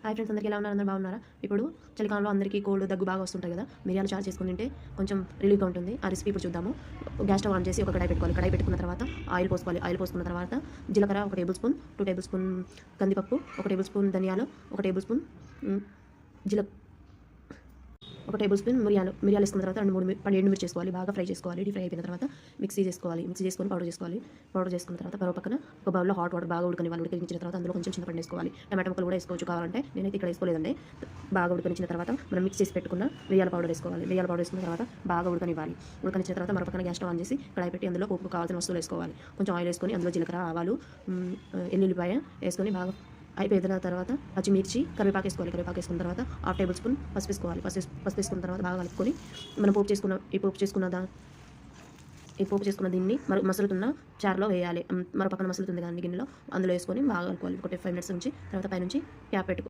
Hi friends, అందరికీ ఎలా ఉన్నారు? అందరూ బాగున్నారా? ఇప్పుడు చలికాలంలో అందరికీ కోల్డ్, దగ్గు బాగా వస్తుంటాయి కదా. మిరియాలు చారు చేసుకుని తింటే కొంచెం రిలీఫ్గా ఉంటుంది. ఆ రెసిపీ ఇప్పుడు చూద్దాము. గ్యాస్ స్టవ్ ఆన్ చేసి ఒక కడాయి పెట్టుకోవాలి. కడాయి పెట్టుకున్న తర్వాత ఆయిల్ పోసుకోవాలి. ఆయిల్ పోసుకున్న తర్వాత జీలకర్ర 1 టేబుల్ స్పూన్, 2 టేబుల్ స్పూన్ కందిపప్పు, 1 టేబుల్ స్పూన్ ధనియాలు, 1 టేబుల్ స్పూన్ ఒక టేబుల్ స్పూన్ మిరియాలు వేసుకున్న తర్వాత 2-3 ఎండుమిర్చి చేసుకోవాలి. బాగా ఫ్రై చేసుకోవాలి. డీప్ ఫ్రై అయిపోయిన తర్వాత మిక్సీ చేసుకొని పౌడర్ చేసుకోవాలి. పౌడర్ చేసుకున్న తర్వాత మరో పక్కన ఒక బౌల్లో హాట్ వాటర్ బాగా ఉడికించిన తర్వాత అందులో కొంచెం చింతపండు వేసుకోవాలి. టమాటా ముక్కలు కూడా వేసుకోవచ్చు కావాలంటే, నేనైతే ఇక్కడ వేసుకోలేదండి. బాగా ఉడికించిన తర్వాత మనం మిక్స్ చేసి పెట్టుకున్న మిరియాల పౌడర్ వేసుకోవాలి. మిరియాల పౌడర్ వేసుకున్న తర్వాత బాగా ఉడకనిచ్చిన తర్వాత మరో పక్కన గ్యాస్ స్టవ్ ఆన్ చేసి కడాయి పెట్టి అందులో పోపుకు కావాల్సిన వస్తువులు వేసుకోవాలి. కొంచెం ఆయిల్ వేసుకొని అందులో జీలకర్ర, ఆవాలు, ఎల్లుల్లిపాయ వేసుకొని బాగా అయిపోయిన తర్వాత పచ్చిమిర్చి, కరివేపాకు వేసుకోవాలి. కరివేపాకు వేసుకున్న తర్వాత 1/2 టేబుల్ స్పూన్ పసుపు వేసుకోవాలి. పసుపు వేసుకున్న తర్వాత బాగా కలుపుకొని మనం ఈ పోపు చేసుకున్న దీన్ని మసులుతున్న చారులో వేయాలి. మరో పక్కన మసులుతుంది కానీ గిన్నెలో అందులో వేసుకొని బాగా కలుపుకోవాలి. ఒక 5 మినిట్స్ నుంచి తర్వాత పైనుంచి క్యాప్ పెట్టుకోవాలి.